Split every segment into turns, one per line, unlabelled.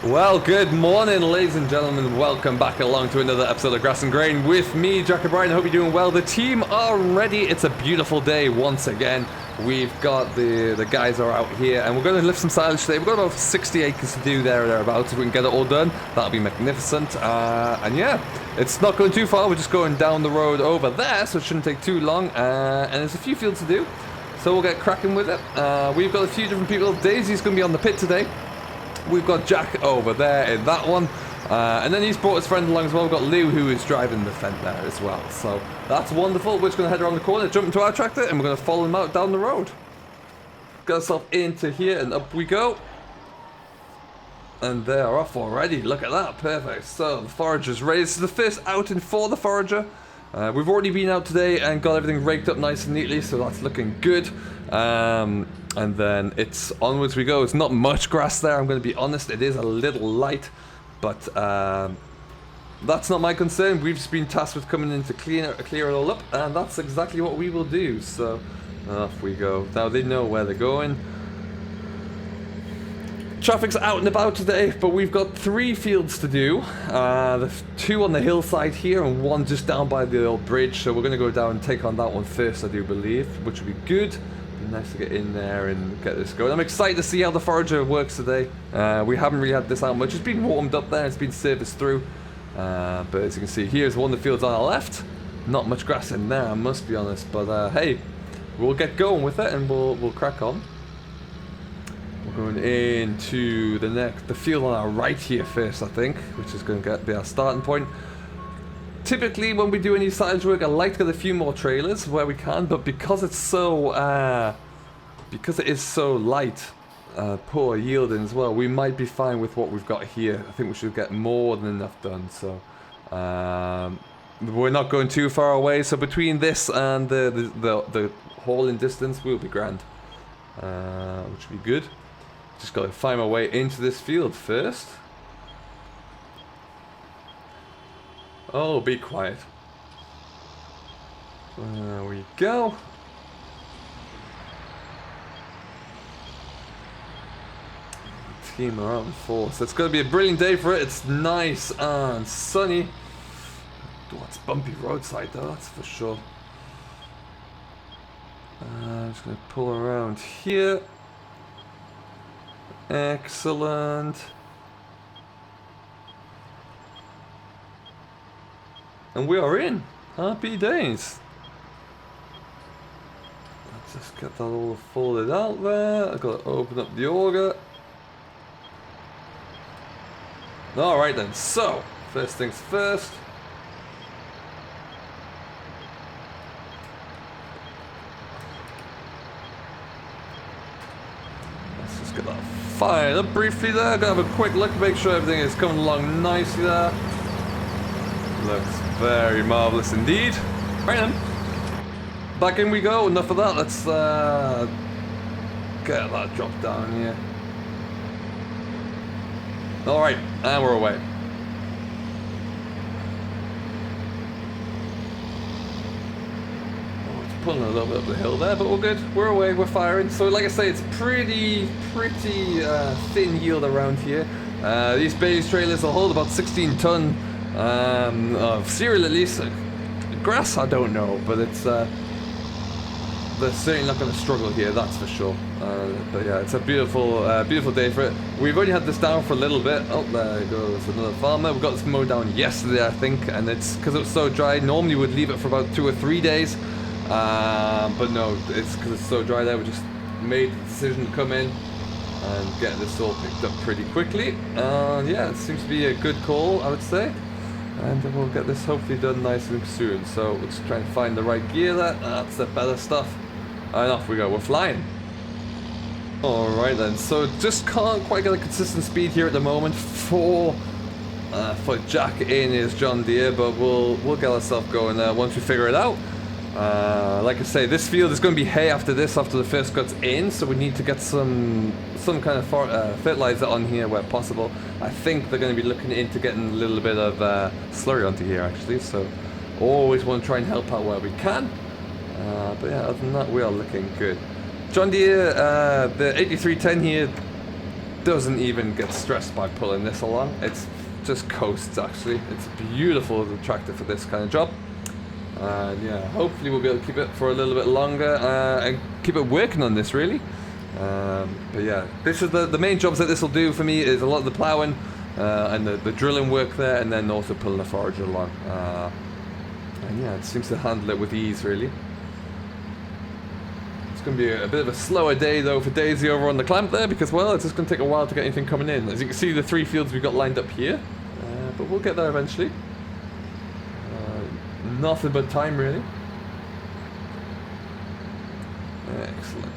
Well, good morning, ladies and gentlemen. Welcome back along to another episode of Grass and Grain with me, Jack O'Brien. I hope you're doing well. The team are ready. It's a beautiful day once again. We've got the guys are out here, and we're going to lift some silage today. We've got about 60 acres to do there or thereabouts. If we can get it all done, that'll be magnificent. And yeah, it's not going too far. We're just going down the road over there, so it shouldn't take too long. And there's a few fields to do, so we'll get cracking with it. We've got a few different people. Daisy's going to be on the pit today. We've got Jack over there in that one. And then he's brought his friend along as well. We've got Lou, who is driving the Fent there as well. So that's wonderful. We're just going to head around the corner, jump into our tractor, and we're going to follow him out down the road. Get ourselves into here, and up we go. And they're off already. Look at that. Perfect. So the forager's ready. This is the first outing for the forager. We've already been out today and got everything raked up nice and neatly, so that's looking good. And then it's onwards we go. It's not much grass there, I'm going to be honest. It is a little light, but that's not my concern. We've just been tasked with coming in to clear it all up, and that's exactly what we will do. So off we go. Now they know where they're going. Traffic's out and about today, but we've got 3 fields to do. There's 2 on the hillside here and 1 just down by the old bridge. So we're going to go down and take on that one first, I do believe, which will be good. Be nice to get in there and get this going. I'm excited to see how the forager works today. We haven't really had this out much. It's been warmed up there, it's been serviced through. But as you can see, here's one of the fields on our left. Not much grass in there, I must be honest. But hey, we'll get going with it and we'll crack on. We're going into the field on our right here first, I think, which is going to be our starting point. Typically, when we do any silage work, I like to get a few more trailers where we can, but because it's so, because it is so light, poor yielding as well, we might be fine with what we've got here. I think we should get more than enough done. So we're not going too far away. So between this and the hauling distance, we'll be grand, which will be good. Just got to find my way into this field first. Oh, be quiet. There we go. Team are out in force. It's going to be a brilliant day for it. It's nice and sunny. Oh, it's bumpy roadside though, that's for sure. I'm just going to pull around here. Excellent. And we are in. Happy days. Let's just get that all folded out there. I've got to open up the auger. Alright then, so, first things first. Let's just get that fired up briefly there. Gonna have a quick look, make sure everything is coming along nicely there. Looks very marvellous indeed. Right then, back in we go. Enough of that. Let's get that drop down here. Alright, and we're away. Oh, it's pulling a little bit up the hill there, but we're good. We're away, we're firing. So like I say, it's pretty thin yield around here. These Bailey's trailers will hold about 16 ton of cereal at least. Grass, I don't know, but it's they're certainly not going to struggle here, that's for sure. But yeah, it's a beautiful day for it. We've only had this down for a little bit. Oh, there goes another farmer. We got this mowed down yesterday, I think, and it's because it was so dry. Normally we'd leave it for about 2 or 3 days, but no, it's because it's so dry there. We just made the decision to come in and get this all picked up pretty quickly. Yeah, it seems to be a good call, I would say. And we'll get this hopefully done nice and soon. So we'll just try and find the right gear there. That's the better stuff. And off we go. We're flying. Alright then. So just can't quite get a consistent speed here at the moment for Jack in his John Deere. But we'll get ourselves going once we figure it out. Like I say, this field is going to be hay after this, after the first cut's in, so we need to get some kind of fertilizer on here where possible. I think they're going to be looking into getting a little bit of slurry onto here actually, so always want to try and help out where we can. But yeah, other than that, we are looking good. John Deere, the 8310 here doesn't even get stressed by pulling this along. It's just coasts actually. It's beautiful tractor for this kind of job. And yeah, hopefully we'll be able to keep it for a little bit longer and keep it working on this really. But yeah, this is the main jobs that this will do for me is a lot of the ploughing and the drilling work there, and then also pulling the forager along. And yeah, it seems to handle it with ease really. It's going to be a bit of a slower day though for Daisy over on the clamp there, because well, it's just going to take a while to get anything coming in. As you can see, the 3 fields we've got lined up here, but we'll get there eventually. Nothing but time really. Excellent.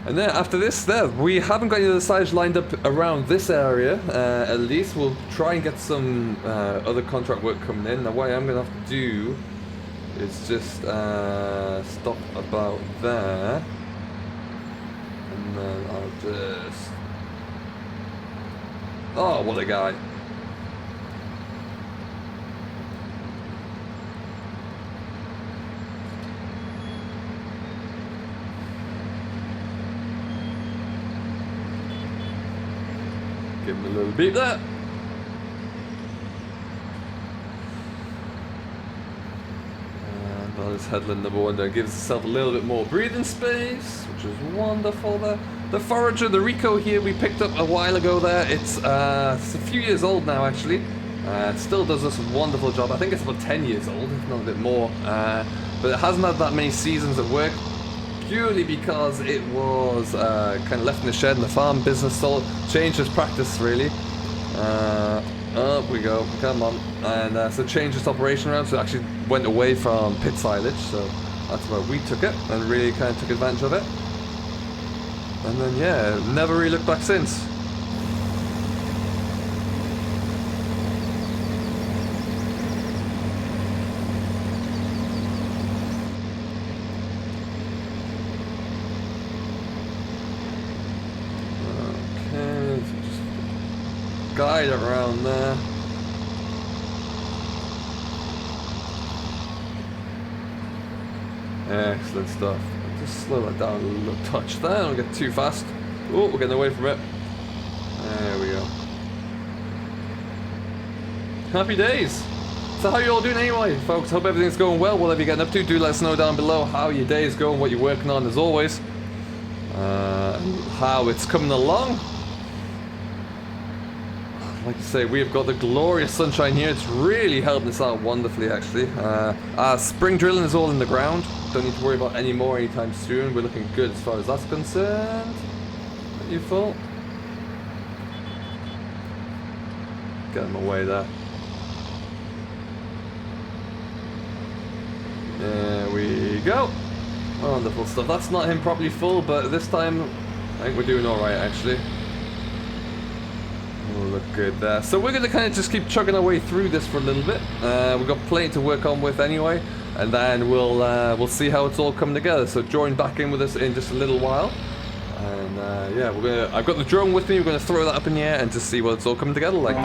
And then after this we haven't got any of the silage lined up around this area. At least we'll try and get some other contract work coming in. Now what I'm going to have to do is just stop about there. And then I'll just... Oh, what a guy. Give him a little beep there. And I'll just headland number 1 there. Gives itself a little bit more breathing space, which is wonderful there. The forager, the Rico here, we picked up a while ago there. It's a few years old now actually. It still does this wonderful job. I think it's about 10 years old, if not a bit more. But it hasn't had that many seasons of work, purely because it was kind of left in the shed in the farm business, so changed its practice really. Up we go, come on. And so changed its operation around, so it actually went away from pit silage, so that's where we took it and really kind of took advantage of it. And then yeah, never really looked back since. Guide it around there. Excellent stuff. Just slow that down a little touch there. Don't get too fast. Oh, we're getting away from it. There we go. Happy days. So how you all doing anyway, folks? Hope everything's going well. Whatever you're getting up to, do let us know down below how your day is going, what you're working on as always, how it's coming along. Like I say, we have got the glorious sunshine here. It's really helping us out wonderfully actually. Our spring drilling is all in the ground. Don't need to worry about any more anytime soon. We're looking good as far as that's concerned. Are you full? Get him away there. There we go. Wonderful stuff. That's not him properly full, but this time I think we're doing alright actually. We'll look good there. So we're going to kind of just keep chugging our way through this for a little bit. We've got plenty to work on with anyway, and then we'll see how it's all coming together. So join back in with us in just a little while, and yeah, I've got the drone with me. We're going to throw that up in the air and just see what it's all coming together like.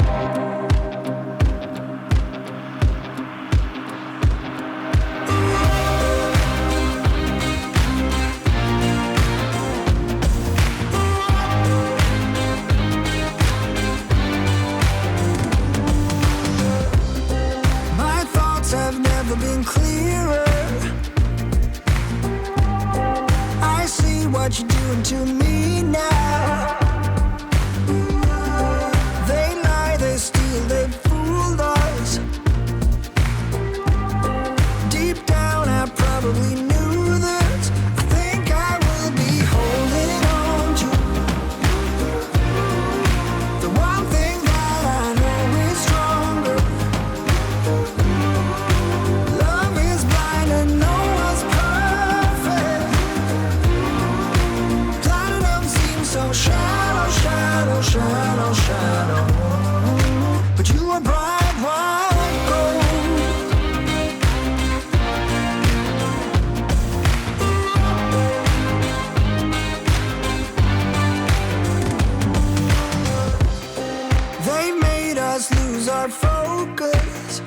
Been clearer. I see what you're doing to me now. They lie, they steal, they fooled us. Deep down I probably knew this. I think I will be holding on to the one thing that I know is stronger. Shadow, shadow, but you are bright white gold. They made us lose our focus.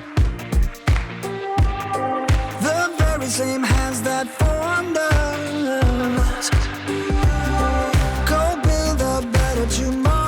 The very same hands that formed us. Go build a better tomorrow.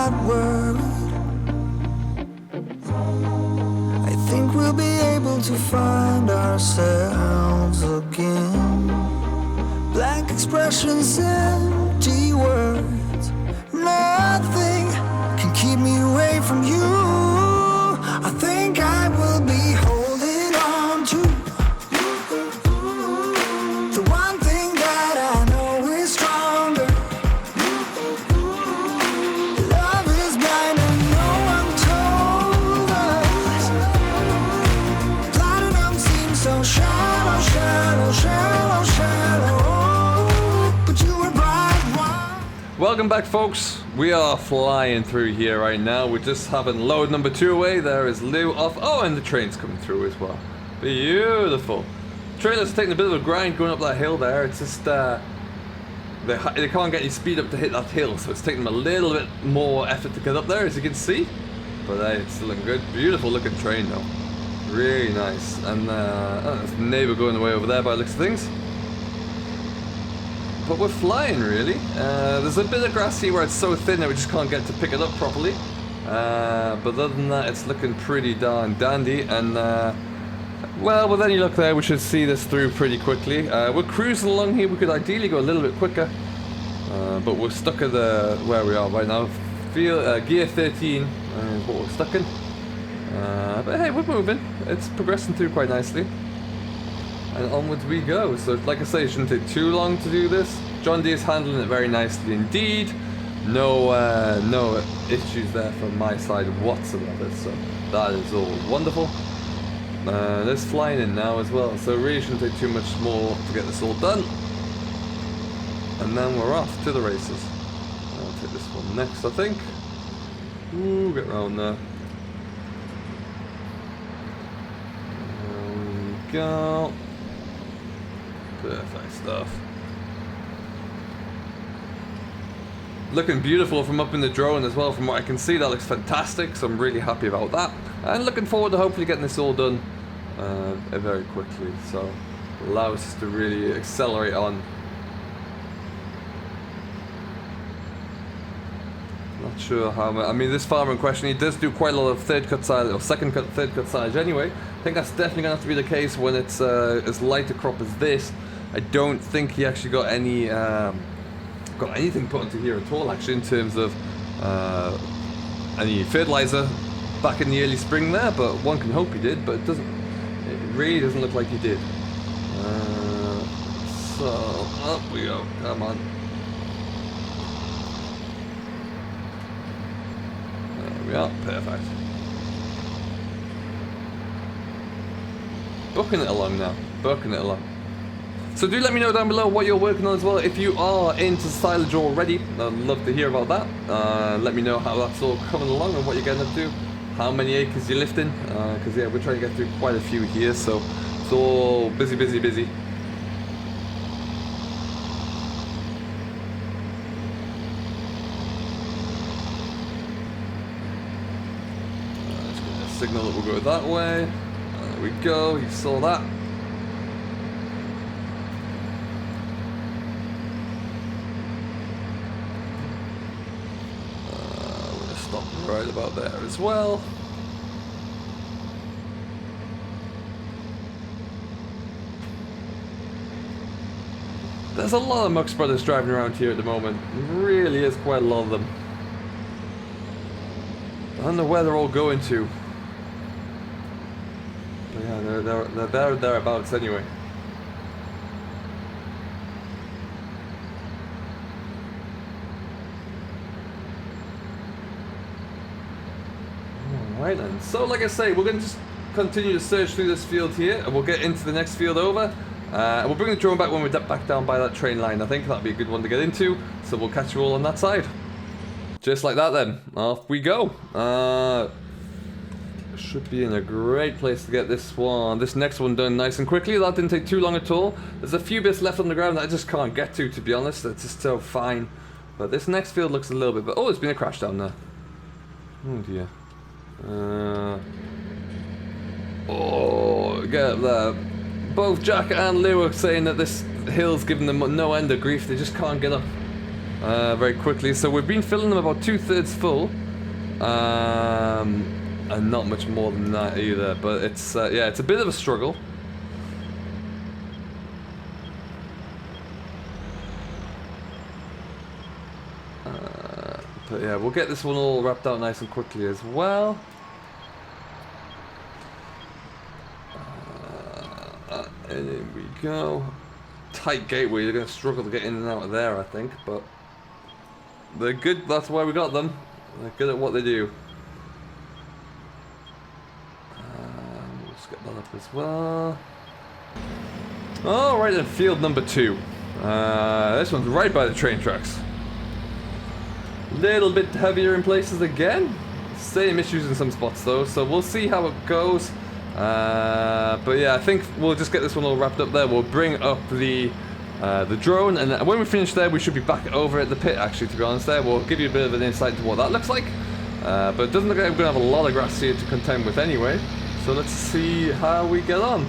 not worried. I think we'll be able to find ourselves again. Blank expressions, empty words. Nothing can keep me away from you. I think I will be holding on to the one thing that I know is stronger. Love is blind and no one told us. Platinum seems so shallow, shallow, shallow, shallow. But you were bright one.
Welcome back, folks. We are flying through here right now. We're just having load number 2 away. There is Lou off. Oh, and the train's coming through as well. Beautiful. Trailer's taking a bit of a grind going up that hill there. It's just they can't get any speed up to hit that hill, so it's taking them a little bit more effort to get up there, as you can see. But it's still looking good. Beautiful looking train though. Really nice. And there's the neighbour going away over there by the looks of things. But we're flying, really. There's a bit of grass here where it's so thin that we just can't get to pick it up properly. But other than that, it's looking pretty darn dandy. And, well, with any luck there, we should see this through pretty quickly. We're cruising along here. We could ideally go a little bit quicker. But we're stuck at where we are right now. Gear 13 is what we're stuck in. But hey, we're moving. It's progressing through quite nicely. And onwards we go. So like I say, it shouldn't take too long to do this. John D is handling it very nicely indeed. No issues there from my side whatsoever. So that is all wonderful. There's flying in now as well. So it really shouldn't take too much more to get this all done. And then we're off to the races. I'll take this one next, I think. Ooh, get round there. There we go. Perfect stuff. Looking beautiful from up in the drone as well. From what I can see, that looks fantastic, so I'm really happy about that. And looking forward to hopefully getting this all done very quickly, so allow us to really accelerate on. Not sure how much. I mean, this farmer in question, he does do quite a lot of third cut silage, or third cut silage anyway. I think that's definitely going to have to be the case when it's as light a crop as this. I don't think he actually got any got anything put into here at all, actually, in terms of any fertilizer back in the early spring there. But one can hope he did, but it doesn't. It really doesn't look like he did. So up we go. Come on. There we are. Perfect. Booking it along now. Booking it along. So do let me know down below what you're working on as well. If you are into silage already, I'd love to hear about that. Let me know how that's all coming along and what you're getting up to. How many acres you're lifting. Because yeah, we're trying to get through quite a few here. So it's all busy, busy, busy. Let's get a signal that we'll go that way. There we go, you saw that. We're going to stop right about there as well. There's a lot of Mux Brothers driving around here at the moment. There really is quite a lot of them. I don't know where they're all going to. But yeah, they're there or thereabouts anyway. Alright then. So like I say, we're going to just continue to search through this field here, and we'll get into the next field over. We'll bring the drone back when we're back down by that train line. I think that'll be a good one to get into. So we'll catch you all on that side. Just like that then, off we go. Should be in a great place to get this next one done nice and quickly. That didn't take too long at all. There's a few bits left on the ground that I just can't get to be honest. It's just so fine. But this next field looks a little bit, oh, there's been a crash down there. Oh dear. Oh, get up there. Both Jack and Lou are saying that this hill's giving them no end of grief. They just can't get up. very quickly. So we've been filling them about 2/3 full, and not much more than that either. But it's yeah, it's a bit of a struggle. But yeah, we'll get this one all wrapped out nice and quickly as well. And in we go. Tight gateway, they're going to struggle to get in and out of there, I think, but they're good, that's why we got them. They're good at what they do. Let's get that up as well. Alright then, field number 2. This one's right by the train tracks. Little bit heavier in places again. Same issues in some spots though, so we'll see how it goes. But yeah, I think we'll just get this one all wrapped up there. We'll bring up the drone, and when we finish there, we should be back over at the pit. Actually, to be honest, there we'll give you a bit of an insight to what that looks like. But it doesn't look like we're gonna have a lot of grass here to contend with anyway. So let's see how we get on.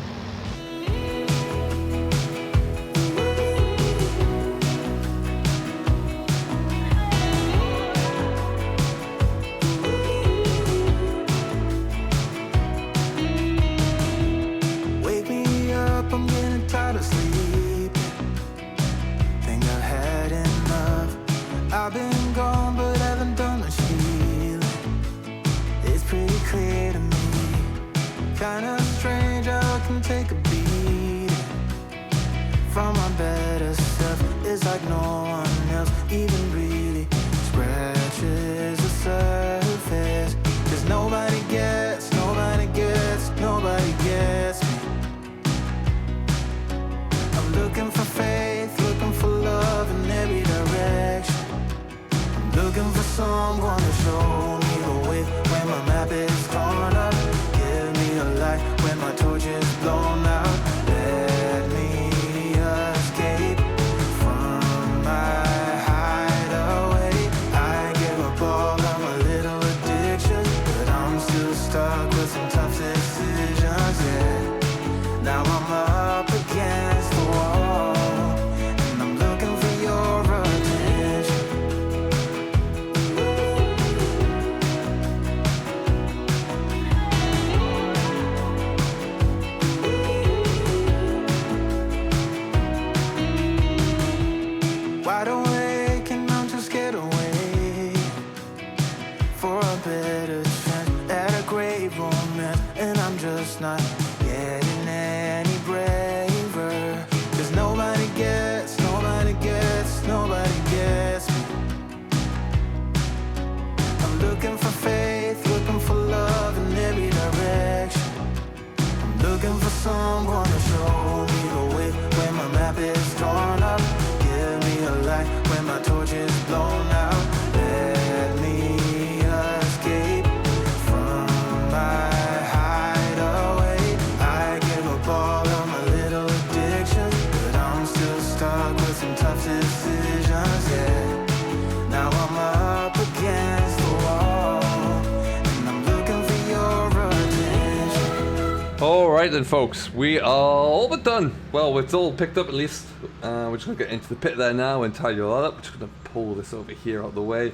Alright then folks, we are all but done. Well, it's all picked up at least. We're just going to get into the pit there now and tidy all that up. We're just going to pull this over here out of the way.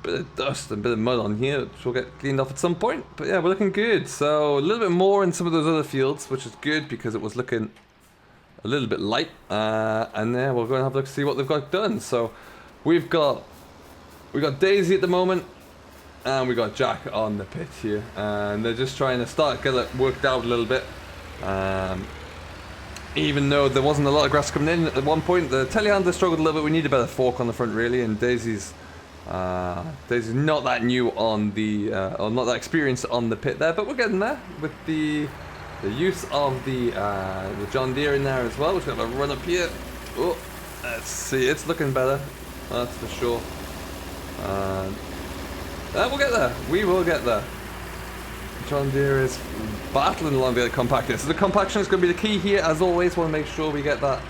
Bit of dust and a bit of mud on here, which will get cleaned off at some point. But yeah, we're looking good. So a little bit more in some of those other fields, which is good because it was looking a little bit light. And then we're going to have a look to see what they've got done. So we've got Daisy at the moment. And we got Jack on the pit here, and they're just trying to get it worked out a little bit. Even though there wasn't a lot of grass coming in at one point, the telehandler struggled a little bit. We need a better fork on the front, really. And Daisy's not that new on the, or not that experienced on the pit there, but we're getting there with the use of the John Deere in there as well. We're just gonna have a run up here. Oh, let's see, it's looking better. That's for sure. We'll get there. We will get there. John Deere is battling along the compaction. So the compaction is going to be the key here. As always, want to make sure we get that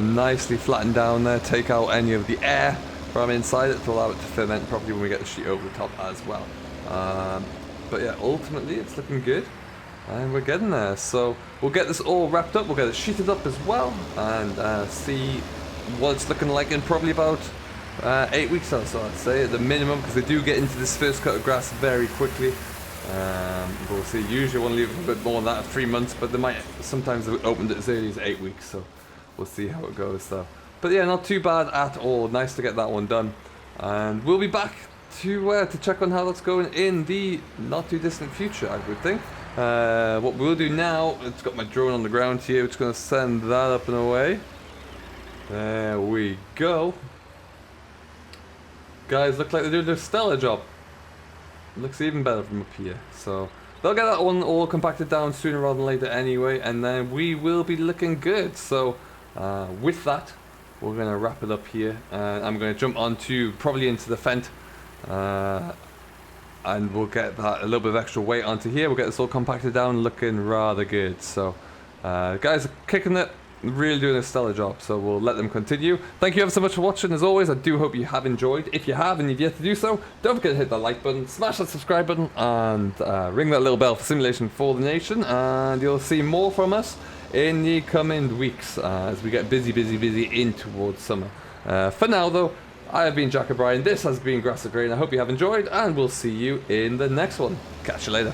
nicely flattened down there. Take out any of the air from inside it to allow it to ferment properly when we get the sheet over the top as well. But yeah, ultimately it's looking good. And we're getting there. So we'll get this all wrapped up. We'll get it sheeted up as well. And see what it's looking like in probably about 8 weeks or so, I'd say, at the minimum, because they do get into this first cut of grass very quickly. We'll see. Usually want to leave a bit more than that, 3 months, but they might sometimes have opened it as early as 8 weeks, so we'll see how it goes though. But yeah, not too bad at all. Nice to get that one done, and we'll be back to check on how that's going in the not too distant future, I would think. What we'll do now, it's got my drone on the ground here, it's going to send that up and away. There we go. Guys, look like they're doing a stellar job. Looks even better from up here. So they'll get that one all compacted down sooner rather than later anyway, and then we will be looking good. So with that, we're going to wrap it up here. I'm going to jump onto probably into the Fent, and we'll get that a little bit of extra weight onto here. We'll get this all compacted down, looking rather good. So guys are kicking it. Really doing a stellar job, so we'll let them continue. Thank you ever so much for watching. As always, I do hope you have enjoyed. If you have and you've yet to do so, don't forget to hit that like button, smash that subscribe button, and ring that little bell for Simulation for the Nation, and you'll see more from us in the coming weeks as we get busy in towards summer. For now though, I have been Jack O'Brien, this has been Grass of Grain. I hope you have enjoyed, and we'll see you in the next one. Catch you later.